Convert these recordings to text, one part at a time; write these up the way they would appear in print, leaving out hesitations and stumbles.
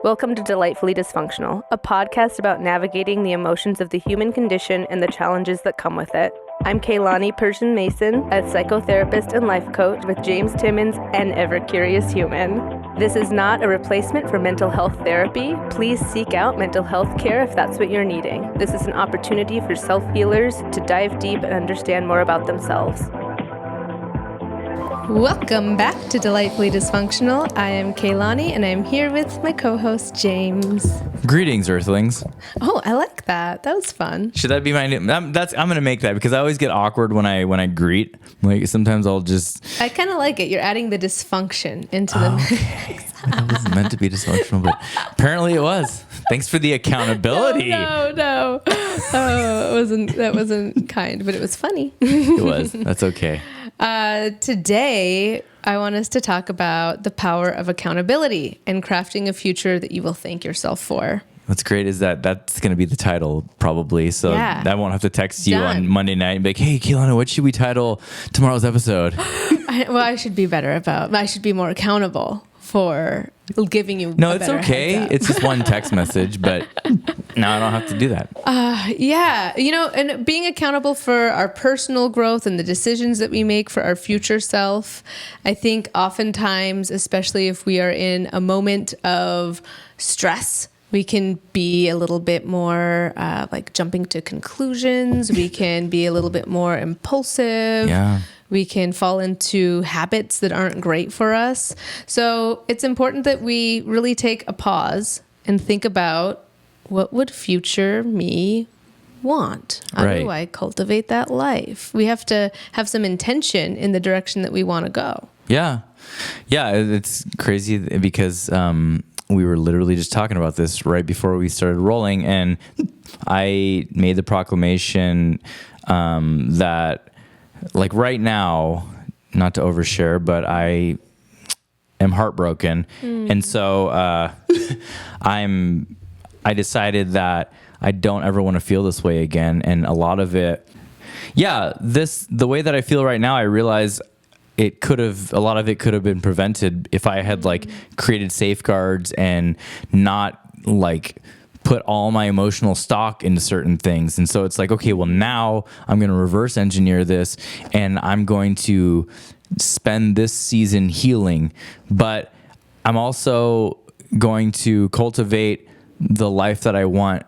Welcome to Delightfully Dysfunctional, a podcast about navigating the emotions of the human condition and the challenges that come with it. I'm Kaylani Persian Mason, a psychotherapist and life coach with James Timmons, an ever-curious human. This is not a replacement for mental health therapy. Please seek out mental health care if that's what you're needing. This is an opportunity for self-healers to dive deep and understand more about themselves. Welcome back to Delightfully Dysfunctional. I am Kaylani, and I'm here with my co-host, James. Greetings, Earthlings. Oh, I like that. That was fun. Should that be my name? I'm going to make that because I always get awkward when I greet. Like sometimes I'll just... I kind of like it. You're adding the dysfunction into the mix. It wasn't meant to be dysfunctional, but apparently it was. Thanks for the accountability. No. Oh, that wasn't kind, but it was funny. It was. That's okay. Today, I want us to talk about the power of accountability and crafting a future that you will thank yourself for. What's great is that's going to be the title probably. So I won't have to text you on Monday night and be like, hey, Keelana, what should we title tomorrow's episode? I should be more accountable for giving you No, it's okay. It's just one text message, but now I don't have to do that. Yeah. And being accountable for our personal growth and the decisions that we make for our future self. I think oftentimes, especially if we are in a moment of stress, we can be a little bit more like jumping to conclusions. We can be a little bit more impulsive. Yeah. We can fall into habits that aren't great for us. So it's important that we really take a pause and think about, what would future me want? How do I cultivate that life? We have to have some intention in the direction that we want to go. Yeah. Yeah. It's crazy because we were literally just talking about this right before we started rolling. And I made the proclamation that, like right now, not to overshare, but I am heartbroken. And so I decided that I don't ever want to feel this way again. And a lot of it, the way that I feel right now, I realize a lot of it could have been prevented if I had like created safeguards and not like put all my emotional stock into certain things. And so it's like, okay, well now I'm going to reverse engineer this and I'm going to spend this season healing, but I'm also going to cultivate the life that I want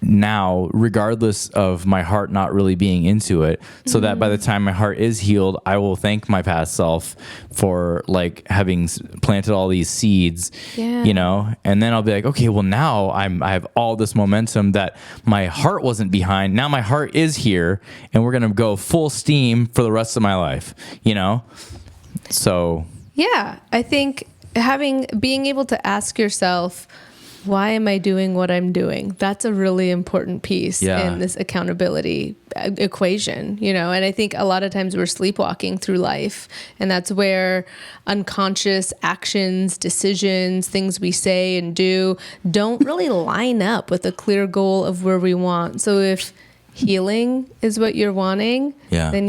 now, regardless of my heart not really being into it, so that by the time my heart is healed, I will thank my past self for like having planted all these seeds, and then I'll be like, okay, well now I have all this momentum that my heart wasn't behind. Now my heart is here and we're going to go full steam for the rest of my life, So. Yeah. I think being able to ask yourself, why am I doing what I'm doing? That's a really important piece in this accountability equation, and I think a lot of times we're sleepwalking through life, and that's where unconscious actions, decisions, things we say and do don't really line up with a clear goal of where we want. So if healing is what you're wanting, then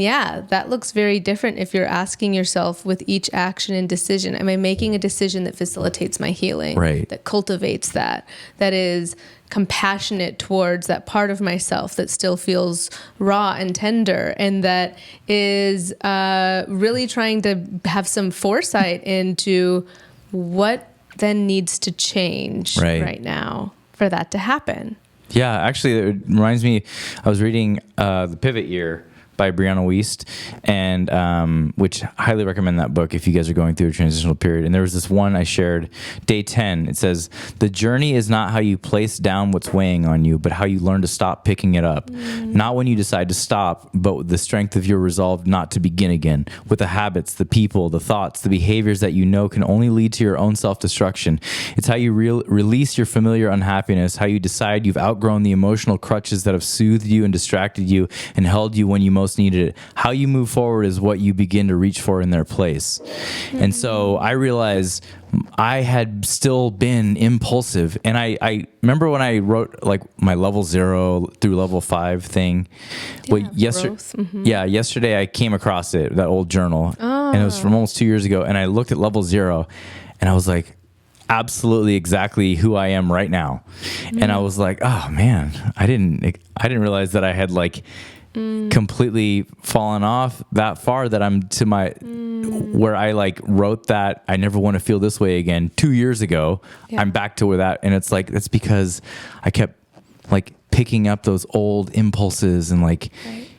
that looks very different if you're asking yourself with each action and decision, am I making a decision that facilitates my healing, that cultivates that is compassionate towards that part of myself that still feels raw and tender, and that is really trying to have some foresight into what then needs to change right now for that to happen. Yeah, actually, it reminds me, I was reading The Pivot Year by Brianna Wiest, and which I highly recommend that book if you guys are going through a transitional period. And there was this one I shared, day 10. It says, the journey is not how you place down what's weighing on you, but how you learn to stop picking it up. Not when you decide to stop, but with the strength of your resolve not to begin again, with the habits, the people, the thoughts, the behaviors that you know can only lead to your own self-destruction. It's how you release your familiar unhappiness, how you decide you've outgrown the emotional crutches that have soothed you and distracted you and held you when you most needed it. How you move forward is what you begin to reach for in their place. And so I realized I had still been impulsive. And I remember when I wrote like my level 0 through level 5 thing. Yesterday I came across it, that old journal. And it was from almost 2 years ago. And I looked at level 0 and I was like, absolutely exactly who I am right now. And I was like, oh man, I didn't realize that I had like completely fallen off that far, that I'm to my where I like wrote that I never want to feel this way again 2 years ago. Yeah. I'm back to where that, and it's like, that's because I kept like picking up those old impulses and like,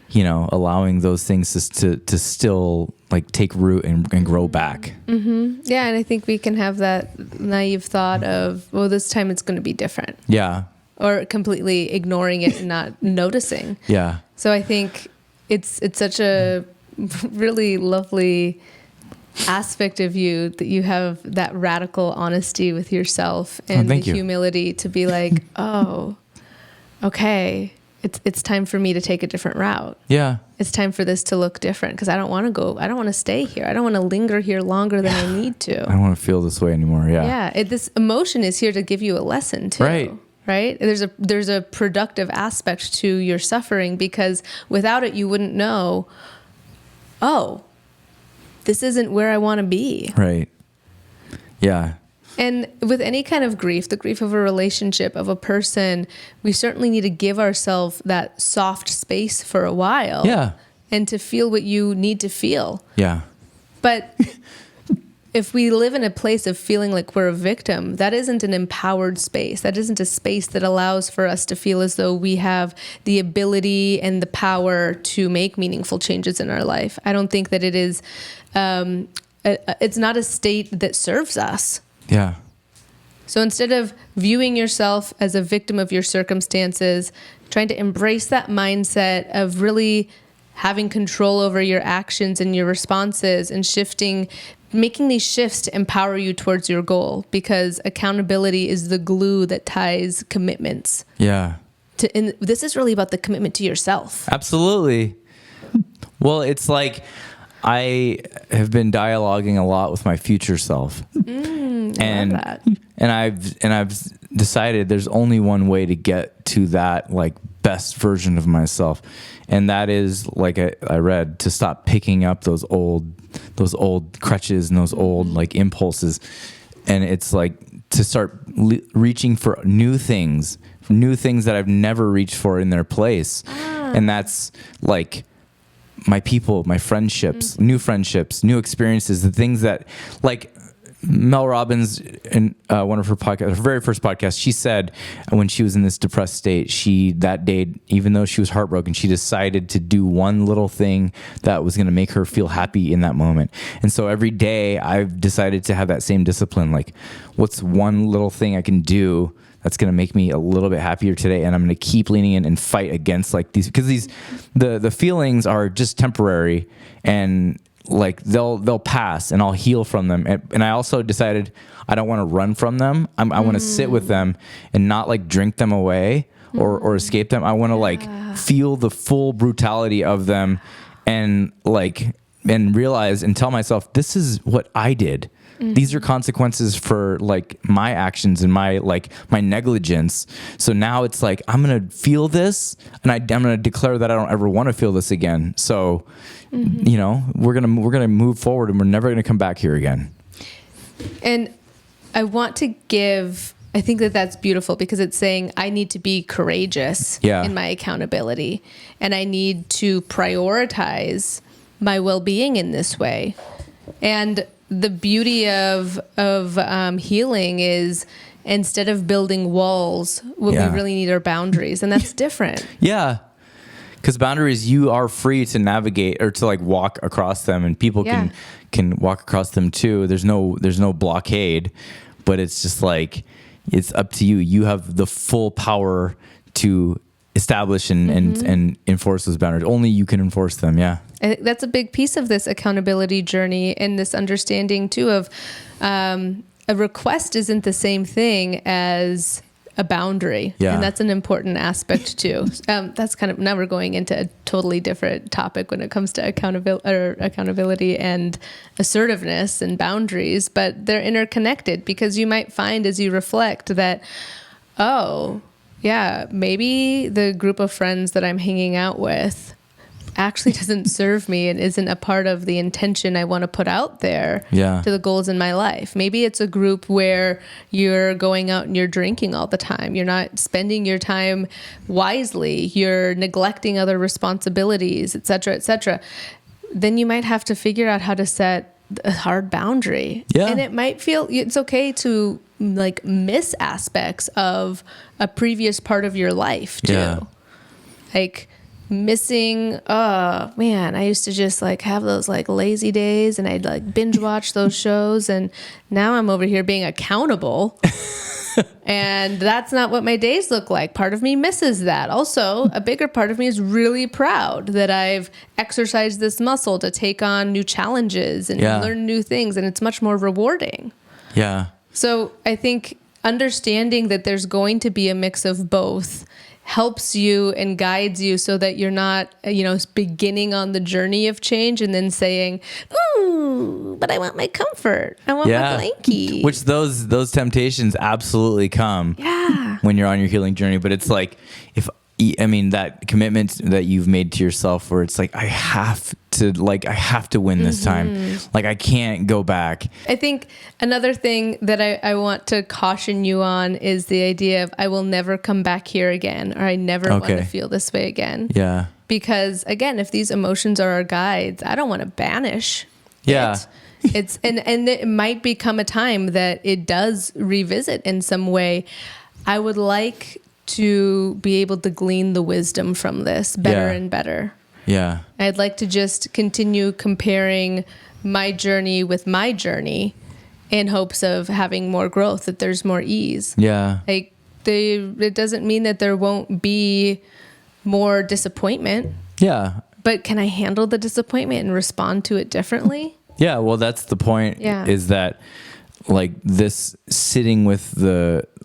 you know, allowing those things to still like take root and grow back. Mm-hmm. Yeah. And I think we can have that naive thought of, well, this time it's going to be different. Yeah. Or completely ignoring it and not noticing. Yeah. So I think it's such a really lovely aspect of you that you have that radical honesty with yourself and the humility to be like, oh, okay, it's time for me to take a different route. Yeah. It's time for this to look different, because I don't want to stay here. I don't want to linger here longer than I need to. I don't want to feel this way anymore. Yeah. Yeah. This emotion is here to give you a lesson too. Right? There's a productive aspect to your suffering, because without it, you wouldn't know, oh, this isn't where I want to be. Right. Yeah. And with any kind of grief, the grief of a relationship, of a person, we certainly need to give ourselves that soft space for a while. Yeah. And to feel what you need to feel. Yeah. But if we live in a place of feeling like we're a victim, that isn't an empowered space. That isn't a space that allows for us to feel as though we have the ability and the power to make meaningful changes in our life. I don't think that it is, it's not a state that serves us. Yeah. So instead of viewing yourself as a victim of your circumstances, trying to embrace that mindset of really having control over your actions and your responses, and making these shifts to empower you towards your goal, because accountability is the glue that ties commitments. Yeah. And this is really about the commitment to yourself. Absolutely. Well, it's like I have been dialoguing a lot with my future self. And I've decided there's only one way to get to that like best version of myself. And that is, like I read, to stop picking up those old crutches and those old like impulses. And it's like to start reaching for new things that I've never reached for in their place. And that's like my people, my friendships, new experiences, the things that, like Mel Robbins, in one of her podcasts, her very first podcast, she said when she was in this depressed state, that day, even though she was heartbroken, she decided to do one little thing that was going to make her feel happy in that moment. And so every day I've decided to have that same discipline. Like, what's one little thing I can do that's going to make me a little bit happier today? And I'm going to keep leaning in and fight against like these, because the feelings are just temporary, and like they'll pass, and I'll heal from them. And I also decided I don't want to run from them. I want to sit with them and not like drink them away or escape them. I want to like feel the full brutality of them, and realize and tell myself, this is what I did. These are consequences for like my actions and my negligence. So now it's like, I'm going to feel this, and I'm going to declare that I don't ever want to feel this again. So, you know, we're going to move forward, and we're never going to come back here again. And I want to I think that that's beautiful, because it's saying I need to be courageous in my accountability, and I need to prioritize my well-being in this way. And the beauty of healing is, instead of building walls, what we really need are boundaries, and that's different. Yeah. Because boundaries, you are free to navigate or to like walk across them, and people can walk across them too. There's no blockade, but it's just like, it's up to you. You have the full power to establish and enforce those boundaries. Only you can enforce them. Yeah. I think that's a big piece of this accountability journey, and this understanding too of a request isn't the same thing as a boundary. Yeah. And that's an important aspect too. That's kind of, now we're going into a totally different topic when it comes to accountability and assertiveness and boundaries, but they're interconnected, because you might find as you reflect that, oh yeah, maybe the group of friends that I'm hanging out with actually doesn't serve me and isn't a part of the intention I want to put out there to the goals in my life. Maybe it's a group where you're going out and you're drinking all the time. You're not spending your time wisely. You're neglecting other responsibilities, et cetera, et cetera. Then you might have to figure out how to set a hard boundary. Yeah. And it might feel it's okay to like miss aspects of a previous part of your life too. Yeah. Like missing, oh man, I used to just like have those like lazy days and I'd like binge watch those shows, and now I'm over here being accountable and that's not what my days look like. Part of me misses that. Also, a bigger part of me is really proud that I've exercised this muscle to take on new challenges and learn new things, and it's much more rewarding. Yeah. So I think understanding that there's going to be a mix of both helps you and guides you so that you're not, beginning on the journey of change and then saying, ooh, but I want my comfort. I want my blankie. Which those temptations absolutely come when you're on your healing journey. But it's like, that commitment that you've made to yourself where it's like, I have to win this time. Like I can't go back. I think another thing that I want to caution you on is the idea of I will never come back here again, or I never want to feel this way again. Yeah. Because again, if these emotions are our guides, I don't want to banish it. It's and it might become a time that it does revisit in some way. I would like to be able to glean the wisdom from this better and better. Yeah. I'd like to just continue comparing my journey with my journey in hopes of having more growth, that there's more ease. Yeah. Like it doesn't mean that there won't be more disappointment. Yeah. But can I handle the disappointment and respond to it differently? Yeah. Well, that's the point is that like this sitting with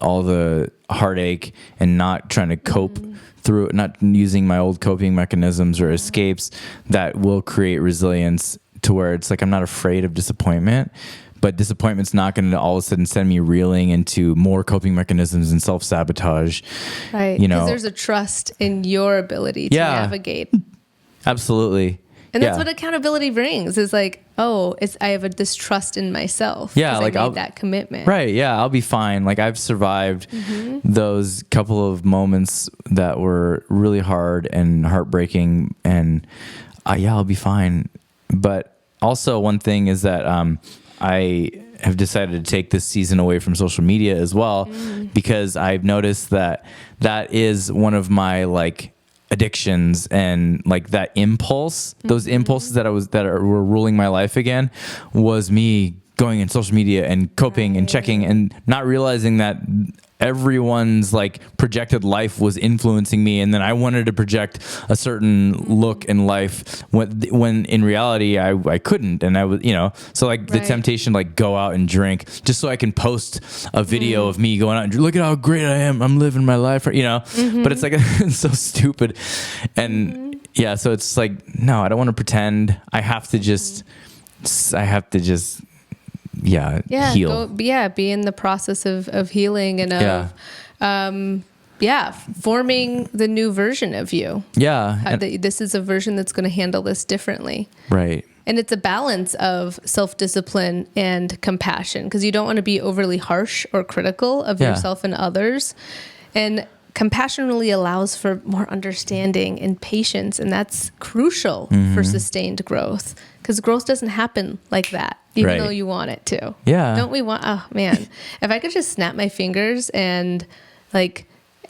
all the heartache and not trying to cope through it, not using my old coping mechanisms or escapes that will create resilience to where it's like, I'm not afraid of disappointment, but disappointment's not going to all of a sudden send me reeling into more coping mechanisms and self-sabotage. Right. Because there's a trust in your ability to navigate. Absolutely. And that's what accountability brings is like, I have this trust in myself. Yeah. Like I made that commitment. Right. Yeah. I'll be fine. Like I've survived those couple of moments that were really hard and heartbreaking, and I'll be fine. But also one thing is that, I have decided to take this season away from social media as well, because I've noticed that is one of my like addictions, and like that impulse, those impulses that were ruling my life again, was me going in social media and coping and checking and not realizing that everyone's like projected life was influencing me, and then I wanted to project a certain look in life when in reality I couldn't, and I was so like the temptation to like go out and drink just so I can post a video of me going out and look at how great I am, I'm living my life, but it's like it's so stupid, and so it's like, no, I don't want to pretend. I have to just heal. Be in the process of healing and of forming the new version of you. This is a version that's going to handle this differently. Right. And it's a balance of self-discipline and compassion, because you don't want to be overly harsh or critical of yourself and others. And compassion really allows for more understanding and patience, and that's crucial for sustained growth, because growth doesn't happen like that, even though you want it to. Yeah. Don't we want, oh man, if I could just snap my fingers and like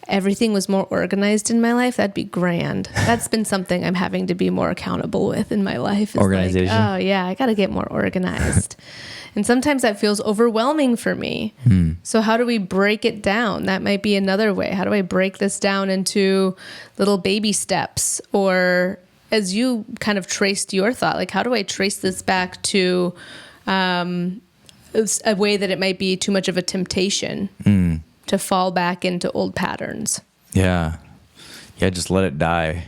everything was more organized in my life, that'd be grand. That's been something I'm having to be more accountable with in my life. Organization. Like, I got to get more organized. And sometimes that feels overwhelming for me. So how do we break it down? That might be another way. How do I break this down into little baby steps? Or as you kind of traced your thought, like how do I trace this back to a way that it might be too much of a temptation to fall back into old patterns? Yeah. Just let it die.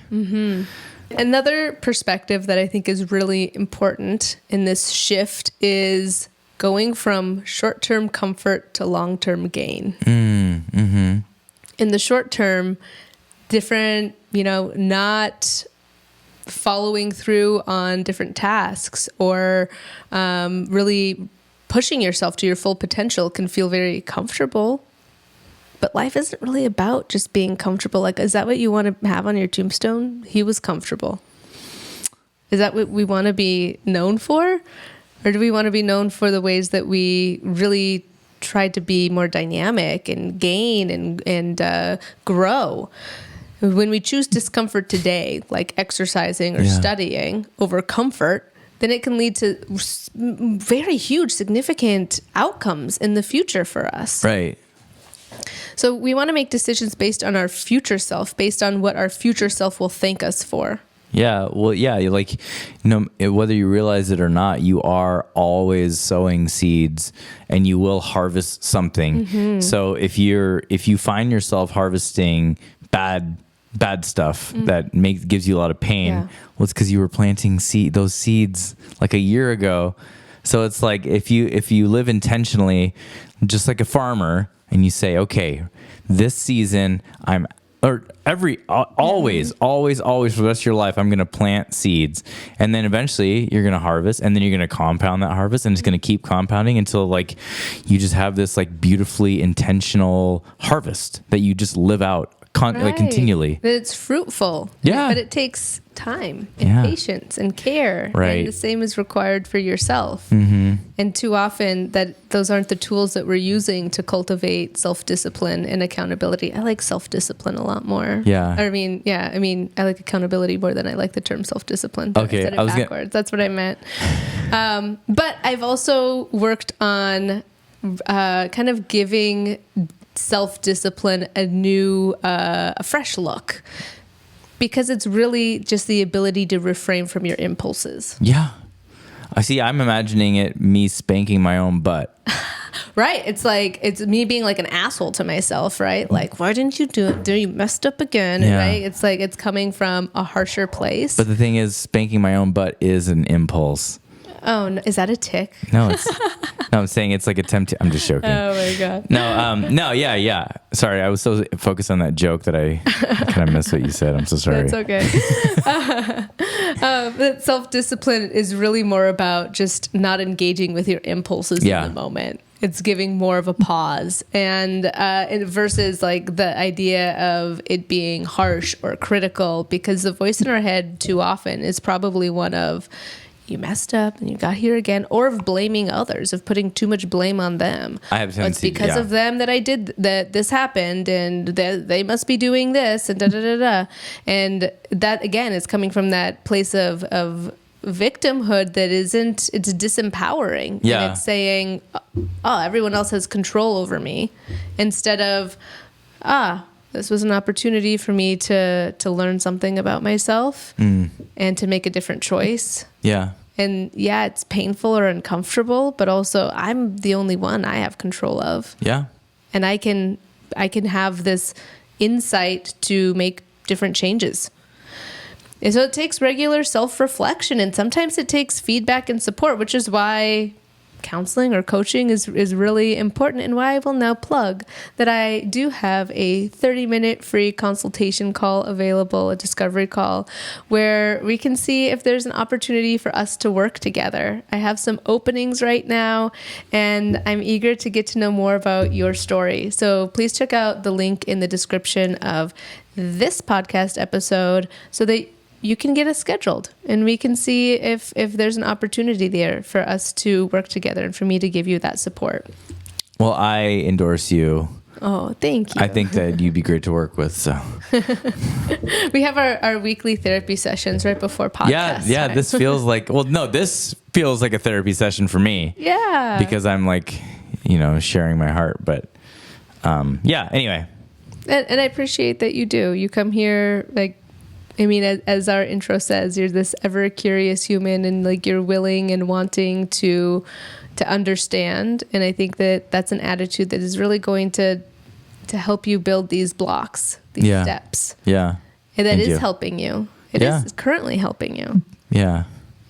Another perspective that I think is really important in this shift is going from short-term comfort to long-term gain. In the short term, different, not following through on different tasks or really pushing yourself to your full potential can feel very comfortable. But life isn't really about just being comfortable. Like, is that what you want to have on your tombstone? He was comfortable. Is that what we want to be known for? Or do we want to be known for the ways that we really tried to be more dynamic and gain and grow? When we choose discomfort today, like exercising or studying over comfort, then it can lead to very huge, significant outcomes in the future for us. Right. So we want to make decisions based on our future self, based on what our future self will thank us for. Yeah. Well, yeah. Like, whether you realize it or not, you are always sowing seeds and you will harvest something. Mm-hmm. So if you find yourself harvesting bad stuff that gives you a lot of pain, well, it's because you were planting those seeds like a year ago. So it's like, if you live intentionally, just like a farmer, and you say, okay, this season always for the rest of your life, I'm going to plant seeds, and then eventually you're going to harvest, and then you're going to compound that harvest, and it's going to keep compounding until like you just have this like beautifully intentional harvest that you just live out like continually. That it's fruitful. Yeah. But it takes time and patience and care. Right. And the same is required for yourself. Mm-hmm. And too often those aren't the tools that we're using to cultivate self-discipline and accountability. I like self-discipline a lot more. Yeah. I mean, I like accountability more than I like the term self-discipline. Okay. I said it backwards. That's what I meant. But I've also worked on kind of giving self-discipline a fresh look, because it's really just the ability to refrain from your impulses. Yeah. I'm imagining me spanking my own butt. Right. It's like, it's me being like an asshole to myself, right? Like, why didn't you do it? You messed up again, right? It's like, it's coming from a harsher place. But the thing is, spanking my own butt is an impulse. Oh, no, is that a tick? No, I'm saying it's like a temptation. I'm just joking. Oh my God. No, yeah. Sorry, I was so focused on that joke that I kind of missed what you said. I'm so sorry. That's okay. But self-discipline is really more about just not engaging with your impulses in the moment. It's giving more of a pause, and versus like the idea of it being harsh or critical, because the voice in our head too often is probably one of, you messed up and you got here again, or of blaming others, of putting too much blame on them. I have a tendency, it's because of them that I did that, this happened, and they must be doing this, and da-da-da-da. And that, again, is coming from that place of victimhood that it's disempowering. Yeah. And it's saying, oh, everyone else has control over me, instead of, this was an opportunity for me to learn something about myself and to make a different choice. Yeah. And it's painful or uncomfortable, but also I'm the only one I have control of. Yeah. And I can have this insight to make different changes. And so it takes regular self-reflection, and sometimes it takes feedback and support, which is why counseling or coaching is really important, and why I will now plug that I do have a 30-minute free consultation call available, a discovery call, where we can see if there's an opportunity for us to work together. I have some openings right now, and I'm eager to get to know more about your story. So please check out the link in the description of this podcast episode so that you can get us scheduled, and we can see if there's an opportunity there for us to work together and for me to give you that support. Well, I endorse you. Oh, thank you. I think that you'd be great to work with. So we have our weekly therapy sessions right before podcast. Yeah. Time. This feels like, this feels like a therapy session for me. Yeah. Because I'm like, sharing my heart. But anyway. And I appreciate that you do. You come here, as our intro says, you're this ever curious human, and like you're willing and wanting to understand. And I think that that's an attitude that is really going to help you build these blocks, these steps. Yeah. And that is helping you. It is currently helping you. Yeah.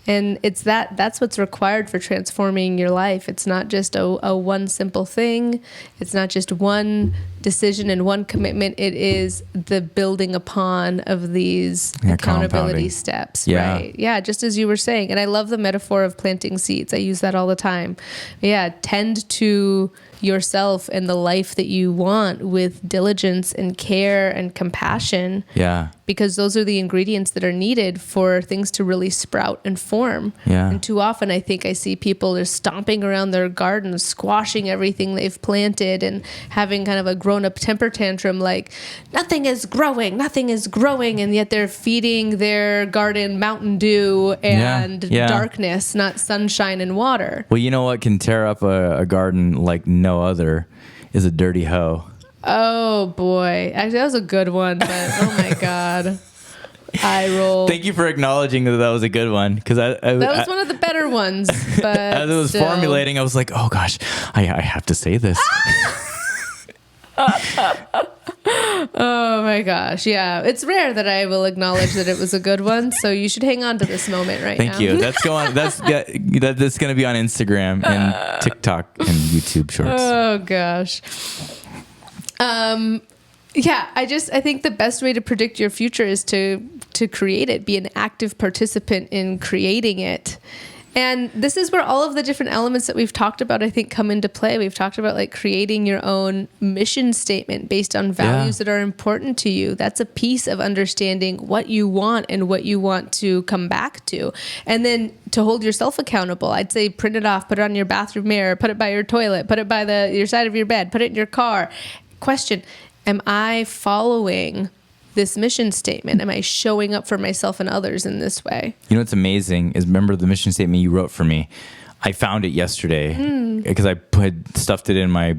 And that's what's required for transforming your life. It's not just a one simple thing. It's not just one decision and one commitment, it is the building upon of these accountability steps, right? Yeah, just as you were saying. And I love the metaphor of planting seeds. I use that all the time. Yeah, tend to yourself and the life that you want with diligence and care and compassion. Yeah. Because those are the ingredients that are needed for things to really sprout and form. Yeah. And too often I think I see people just stomping around their gardens, squashing everything they've planted and having kind of a grown-up temper tantrum like, nothing is growing. And yet they're feeding their garden Mountain Dew and darkness, not sunshine and water. Well, you know what can tear up a garden like no other is a dirty hoe. Oh boy. Actually, that was a good one, but oh my God. I rolled. Thank you for acknowledging that was a good one. Because that was one of the better ones. But as it was formulating, I was like, oh gosh, I have to say this. Oh my gosh. Yeah. It's rare that I will acknowledge that it was a good one. So you should hang on to this moment now. Thank you. That's going to be on Instagram and TikTok and YouTube Shorts. Oh gosh. Yeah, I think the best way to predict your future is to create it, be an active participant in creating it. And this is where all of the different elements that we've talked about, I think, come into play. We've talked about like creating your own mission statement based on values that are important to you. That's a piece of understanding what you want and what you want to come back to. And then to hold yourself accountable, I'd say print it off, put it on your bathroom mirror, put it by your toilet, put it by your side of your bed, put it in your car. Question, am I following this mission statement? Am I showing up for myself and others in this way? You know what's amazing is, remember the mission statement you wrote for me? I found it yesterday because I stuffed it in my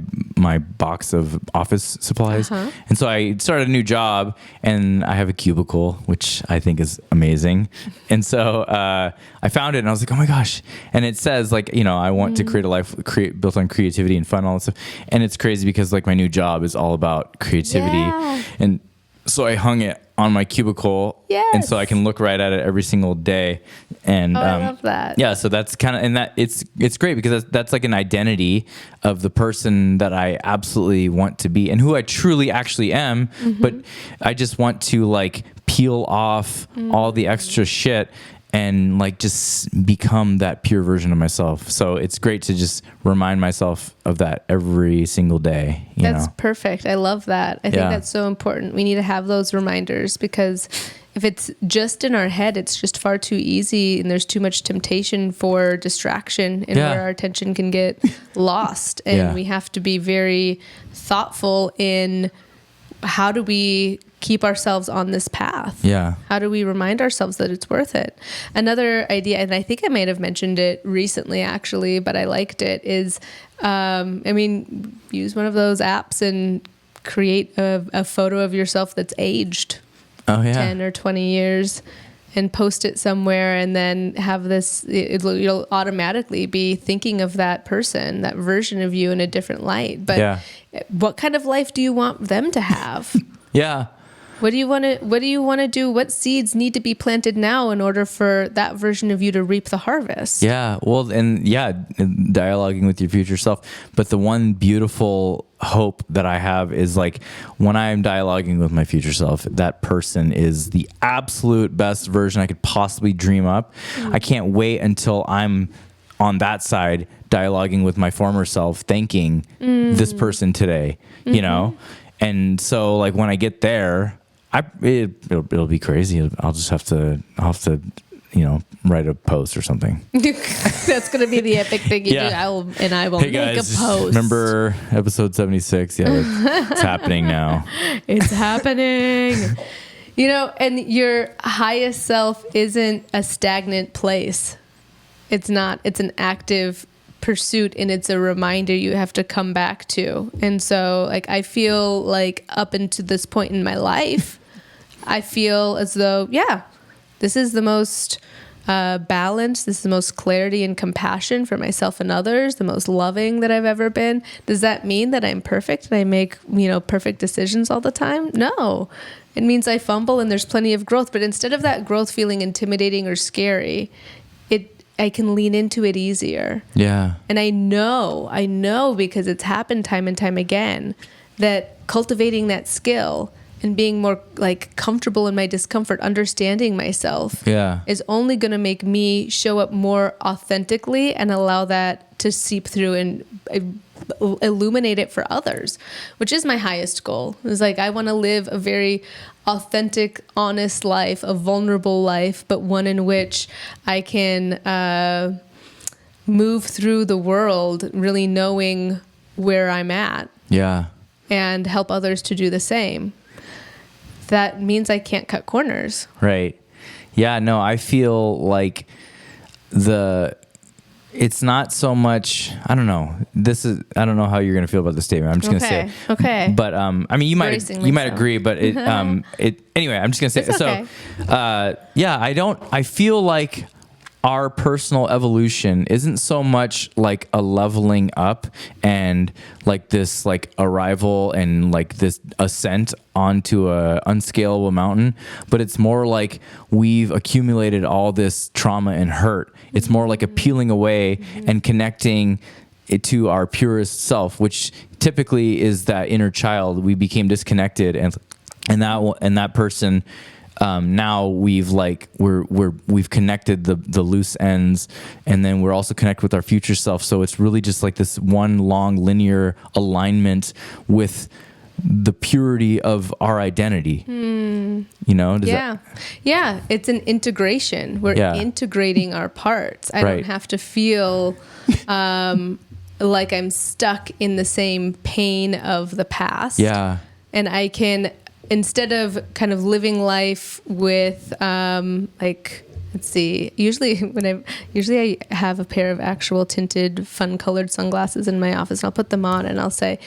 box of office supplies. And so I started a new job and I have a cubicle, which I think is amazing. And so I found it and I was like, oh my gosh. And it says like, I want to create a life built on creativity and fun, all that stuff. And it's crazy because like my new job is all about creativity. Yeah. And so I hung it on my cubicle, and so I can look right at it every single day. And I love that. Yeah, so that's kind of, and that it's great because that's like an identity of the person that I absolutely want to be and who I truly actually am. But I just want to like peel off all the extra shit and like just become that pure version of myself. So it's great to just remind myself of that every single day. That's perfect. I love that. I think that's so important. We need to have those reminders because if it's just in our head, it's just far too easy and there's too much temptation for distraction and where our attention can get lost. And we have to be very thoughtful in how do we keep ourselves on this path? Yeah. How do we remind ourselves that it's worth it? Another idea, and I think I might have mentioned it recently actually, but I liked it, is, use one of those apps and create a photo of yourself that's aged 10 or 20 years and post it somewhere and then have this, you'll automatically be thinking of that person, that version of you in a different light. But what kind of life do you want them to have? What do you want to do? What seeds need to be planted now in order for that version of you to reap the harvest? Yeah. Well, and dialoguing with your future self. But the one beautiful hope that I have is like when I'm dialoguing with my future self, that person is the absolute best version I could possibly dream up. I can't wait until I'm on that side dialoguing with my former self, thanking this person today, you know? And so like when I get there, it'll be crazy. I'll have to, write a post or something. That's going to be the epic thing you do. I will hey make guys, a post. Remember episode 76? Yeah, it's happening now. It's happening. And your highest self isn't a stagnant place. It's not. It's an active pursuit, and it's a reminder you have to come back to. And so like I feel like up until this point in my life, I feel as though this is the most balance, this is the most clarity and compassion for myself and others, the most loving that I've ever been. Does that mean that I'm perfect and I make perfect decisions all the time? No. It means I fumble and there's plenty of growth, but instead of that growth feeling intimidating or scary, I can lean into it easier. Yeah. And I know because it's happened time and time again that cultivating that skill and being more like comfortable in my discomfort, understanding myself is only going to make me show up more authentically and allow that to seep through and illuminate it for others, which is my highest goal. It's like, I want to live a very authentic, honest life, a vulnerable life, but one in which I can move through the world really knowing where I'm at. Yeah. And help others to do the same. That means I can't cut corners. Right. Yeah, no, I feel like it's not so much, I don't know. I don't know how you're going to feel about this statement. I'm just going to say. Okay. But I mean, you might agree, but anyway, I'm just going to say it's okay. I feel like our personal evolution isn't so much like a leveling up and like this like arrival and like this ascent onto a unscalable mountain, but it's more like we've accumulated all this trauma and hurt. It's more like a peeling away and connecting it to our purest self, which typically is that inner child. We became disconnected, and that person. Now we've connected the loose ends, and then we're also connected with our future self. So it's really just like this one long linear alignment with the purity of our identity. You know? Yeah. It's an integration. We're integrating our parts. I don't have to feel like I'm stuck in the same pain of the past. Yeah. And I can, instead of kind of living life with usually I have a pair of actual tinted fun colored sunglasses in my office, and I'll put them on and I'll say,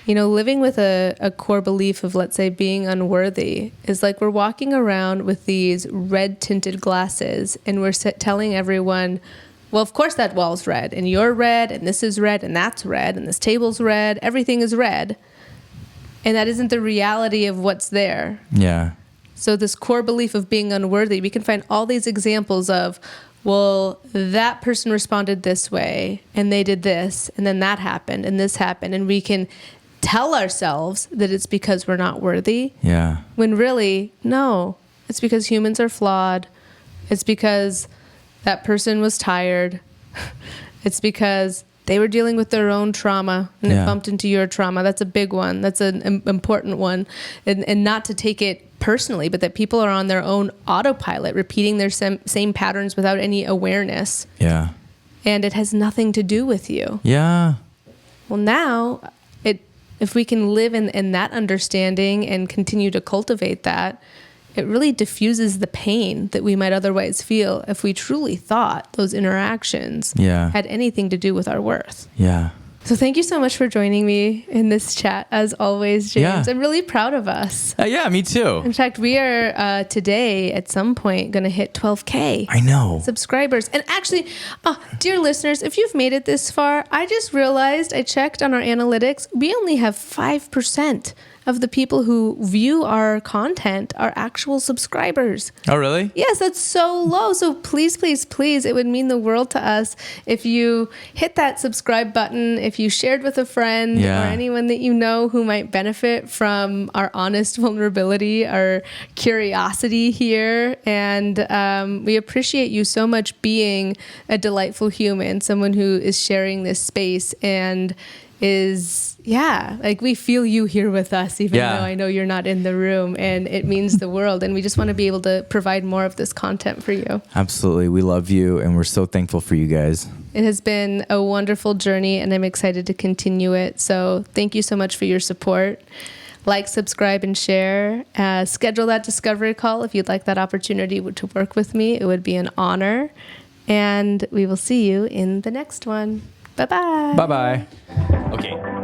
living with a core belief of, let's say, being unworthy is like we're walking around with these red tinted glasses and we're telling everyone, well, of course that wall's red and you're red and this is red and that's red and this table's red, everything is red. And that isn't the reality of what's there. Yeah. So this core belief of being unworthy, we can find all these examples of, well, that person responded this way and they did this and then that happened and this happened. And we can tell ourselves that it's because we're not worthy. Yeah. When really, no, it's because humans are flawed. It's because that person was tired. It's because they were dealing with their own trauma and it bumped into your trauma. That's a big one. That's an important one. And not to take it personally, but that people are on their own autopilot, repeating their same patterns without any awareness. Yeah. And it has nothing to do with you. Yeah. Well, now, if we can live in that understanding and continue to cultivate that, it really diffuses the pain that we might otherwise feel if we truly thought those interactions had anything to do with our worth. Yeah. So thank you so much for joining me in this chat, as always, James. Yeah. I'm really proud of us. Yeah, me too. In fact, we are today at some point going to hit 12K. I know. Subscribers. And actually, dear listeners, if you've made it this far, I just realized, I checked on our analytics, we only have 5% of the people who view our content are actual subscribers. Oh, really? Yes, that's so low. So please, please, please, it would mean the world to us if you hit that subscribe button, if you shared with a friend or anyone that you know who might benefit from our honest vulnerability, our curiosity here. And we appreciate you so much being a delightful human, someone who is sharing this space and is, like we feel you here with us, even though I know you're not in the room, and it means the world. And we just want to be able to provide more of this content for you. Absolutely. We love you, and we're so thankful for you guys. It has been a wonderful journey, and I'm excited to continue it. So thank you so much for your support. Like, subscribe, and share. Schedule that discovery call if you'd like that opportunity to work with me. It would be an honor. And we will see you in the next one. Bye-bye. Bye-bye. Okay.